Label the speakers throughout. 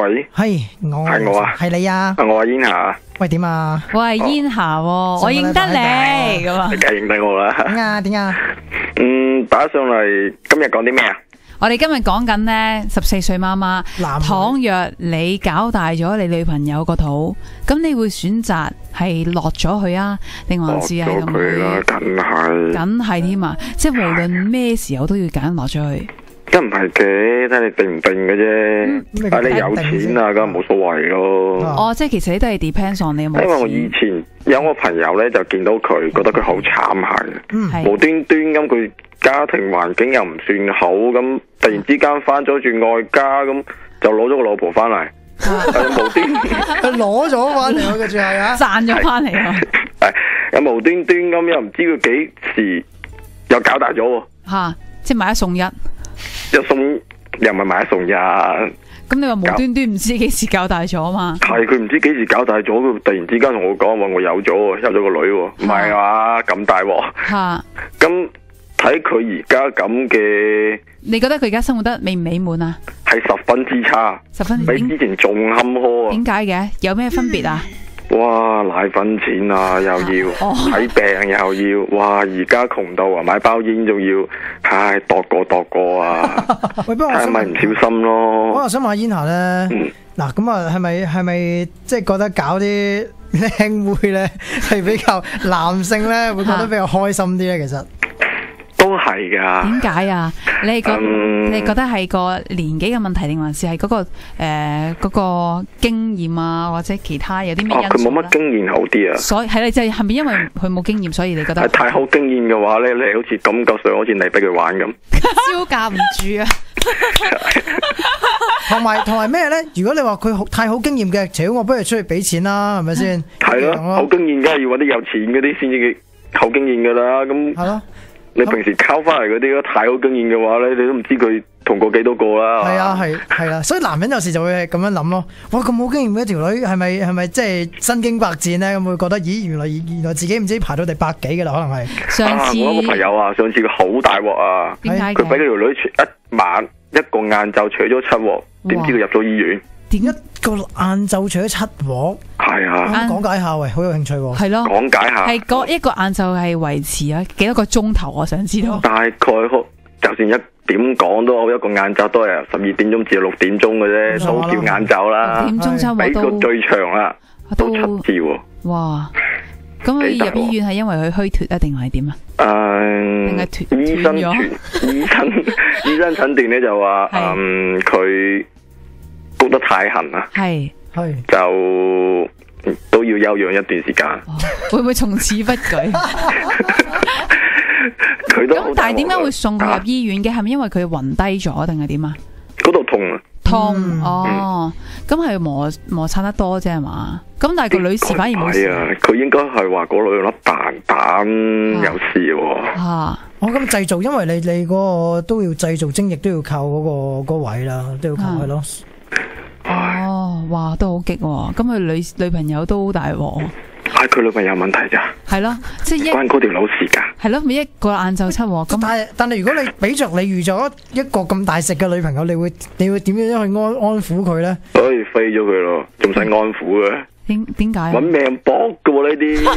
Speaker 1: 喂，
Speaker 2: 係我啊，係你啊，
Speaker 1: 我係煙霞。
Speaker 2: 喂，點啊？
Speaker 3: 我係煙霞喎，我認得你咁啊！
Speaker 1: 你梗係認得我啦。
Speaker 2: 點啊？點啊？
Speaker 1: 打上嚟今日講啲咩啊？
Speaker 3: 我哋今日講緊呢14歲媽媽，倘若你搞大咗你女朋友個肚，咁你會選擇係落咗佢啊，定還是係咁？
Speaker 1: 落咗佢啦，
Speaker 3: 梗係添啊！即係無論咩時候都要揀落咗佢。
Speaker 1: 梗唔係嘅，睇你定唔定嘅啫。但係你有錢啊，咁冇所謂咯。
Speaker 3: 哦，即係其實你都係 depends on 你有冇錢。
Speaker 1: 因為我以前有個朋友咧，就見到佢，覺得佢好慘下嘅，無端端咁佢家庭環境又唔算好，咁突然之間翻咗轉外家，咁就攞咗個老婆翻嚟，無端
Speaker 2: 佢攞咗翻嚟，我嘅最係啊，
Speaker 3: 賺咗翻嚟啊！
Speaker 1: 係有無端端咁，又唔知佢幾時又搞大咗喎。
Speaker 3: 吓，即係買一送一。
Speaker 1: 又唔係買一送一，
Speaker 3: 咁你話無端端唔知幾時搞大咗啊嘛？
Speaker 1: 係佢唔知幾時搞大咗，佢突然之間同我講話我有咗個女，唔係啊咁大鑊。
Speaker 3: 吓，
Speaker 1: 咁睇佢而家咁嘅，
Speaker 3: 你覺得佢而家生活得美唔美滿啊？
Speaker 1: 係十分之差，比之前仲坎坷啊！
Speaker 3: 點解嘅？有咩分別啊？
Speaker 1: 哇！奶粉錢啊，又要睇病又要，哇！而家窮到啊，買包煙仲要，唉，度過啊！
Speaker 2: 喂，不過我
Speaker 1: 係咪唔小心咯？
Speaker 2: 我又想問下煙霞咧，嗱咁啊，係咪即係覺得搞啲靚妹咧係比較男性咧會覺得比較開心啲咧？其實
Speaker 1: 都係噶。
Speaker 3: 點解啊？你覺得係個年紀嘅問題，定還是係嗰個經驗啊，或者其他有啲咩因素？
Speaker 1: 佢冇乜經驗好啲啊。
Speaker 3: 所以係你就係咪因為佢冇經驗，所以你覺得
Speaker 1: 太好經驗嘅話咧，你好似感覺上好似你俾佢玩咁，
Speaker 3: 招架唔住啊！
Speaker 2: 同埋咩咧？如果你話佢太好經驗嘅，除咗我不如出去俾錢啦，係咪先？
Speaker 1: 係咯，好經驗梗係要搵啲有錢嗰啲先至好經驗噶啦。咁係咯。你平時溝翻嚟嗰啲太好經驗嘅話咧，你都唔知佢同過幾多個啦。係啊，
Speaker 2: 係啦，所以男人有時就會係咁樣諗咯。哇，咁好經驗嘅一條女，係咪即係身經百戰咧？咁會覺得，咦，原來自己唔知排到第百幾嘅啦，可能係。
Speaker 3: 上次
Speaker 1: 我有個朋友啊，上次佢好大鑊啊，佢俾佢條女一晚一個晏晝除咗7鑊，點知佢入咗醫院。
Speaker 2: 點一個晏晝除咗7鑊？係啊，講解下喂，好有興趣喎。
Speaker 3: 係咯，
Speaker 1: 講解下。
Speaker 3: 係嗰一個晏晝係維持啊幾多個鐘頭？我想知道。
Speaker 1: 大概就算一點講都好，一個晏晝都係12點鐘至6點鐘嘅啫，都叫晏晝啦。
Speaker 3: 6點鐘7鑊
Speaker 1: 俾個最長啦，都7次喎。
Speaker 3: 哇！咁佢入醫院係因為佢虛脫啊，定係點啊？定係脫
Speaker 1: 醫生診斷咧就話佢谷得太痕啦，係就都要休養一段時間。
Speaker 3: 會唔會從此不舉？
Speaker 1: 佢都
Speaker 3: 咁，但係點解會送佢入醫院嘅？係咪因為佢暈低咗，定係點啊？
Speaker 1: 嗰度痛啊！
Speaker 3: 痛哦，咁係摩擦得多啫係嘛？咁但係個女士反而冇事。係啊，
Speaker 1: 佢應該係話嗰兩粒蛋有事喎。
Speaker 2: 吓，我咁製造，因為你嗰個都要製造精液，都要靠嗰個位啦，都要靠佢咯。
Speaker 3: 哦，哇，都好激喎！咁佢女朋友都好大鑊。
Speaker 1: 係佢女朋友有問題咋？
Speaker 3: 係咯，即係
Speaker 1: 關嗰條佬事噶。
Speaker 3: 係咯，咪一個晏晝7鑊咁。
Speaker 2: 但係如果你俾着你遇咗一個咁大食嘅女朋友，你會點樣去安撫佢咧？
Speaker 1: 可以飛咗佢咯，仲使安撫嘅？
Speaker 3: 點解？
Speaker 1: 搵命搏噶喎呢啲。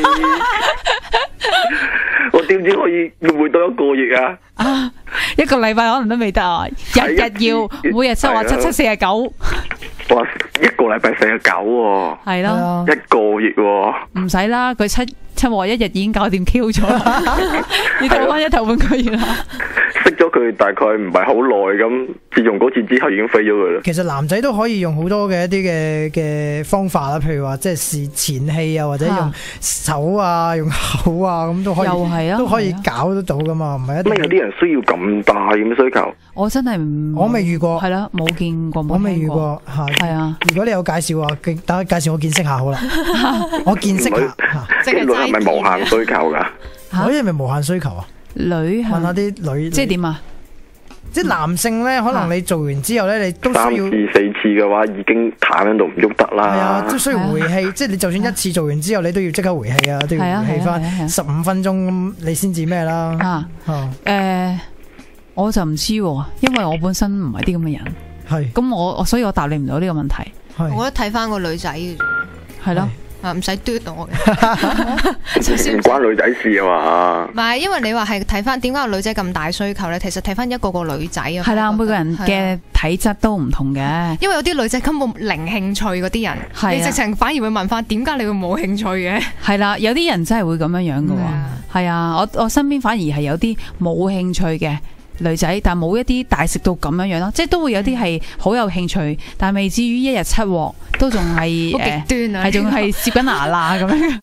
Speaker 1: 我點知可以活到1個月啊？
Speaker 3: 啊，一個禮拜可能都未得啊！日日要每日7話7 7 49。
Speaker 1: 哇，一個禮拜49喎，係咯，1個月喎，
Speaker 3: 唔使啦，佢七鑊1日已經搞掂 Q 咗啦，你睇翻1頭半個月啦。
Speaker 1: 識咗佢大概唔係好耐咁，自從嗰次之後已經飛咗佢啦。
Speaker 2: 其實男仔都可以用好多嘅一啲嘅方法啦，譬如話即係試前戲啊，或者用手啊、用口啊咁都可以，又係啊，都可以搞得到噶嘛，唔係一定。
Speaker 1: 有啲人需要咁大咁需求？
Speaker 3: 我真係
Speaker 2: 我未遇過，
Speaker 3: 係啦，冇見過，
Speaker 2: 我未遇過，係啊。如果你有介紹話，等介紹我見識下好啦，我見識下。
Speaker 1: 呢個係咪無限需求噶？
Speaker 2: 嗰啲係咪無限需求啊？
Speaker 3: 女
Speaker 2: 問下啲女，
Speaker 3: 即係點啊？
Speaker 2: 即係男性咧，可能你做完之後咧，你都需要
Speaker 1: 3次4次嘅話，已經攤喺度唔喐得啦。係啊，
Speaker 2: 都需要回氣。即係你就算一次做完之後，你都要即刻回氣啊，都要回氣翻15分鐘咁，你先至咩啦？
Speaker 3: 我就唔知喎，因為我本身唔係啲咁嘅人。
Speaker 2: 係。
Speaker 3: 咁所以我答你唔到呢個問題。
Speaker 4: 我覺得睇翻個女仔嘅，
Speaker 3: 係咯。
Speaker 4: 唔使嘟我嘅，
Speaker 1: 首先唔關女仔事啊嘛。
Speaker 4: 唔係，因為你話係睇翻點解個女仔咁大需求咧？其實睇翻一個個女仔啊。
Speaker 3: 係啦，每個人嘅體質都唔同嘅。
Speaker 4: 因為有啲女仔根本零興趣嗰啲人，你直情反而會問翻點解你會冇興趣嘅？
Speaker 3: 係啦，有啲人真係會咁樣樣嘅喎。係啊，我身邊反而係有啲冇興趣嘅女仔，但冇一啲大食到咁樣樣咯，即係都會有啲係好有興趣，但未至於一日7鑊，都仲係
Speaker 4: 好極端啊，
Speaker 3: 係仲係攝緊牙罅咁樣。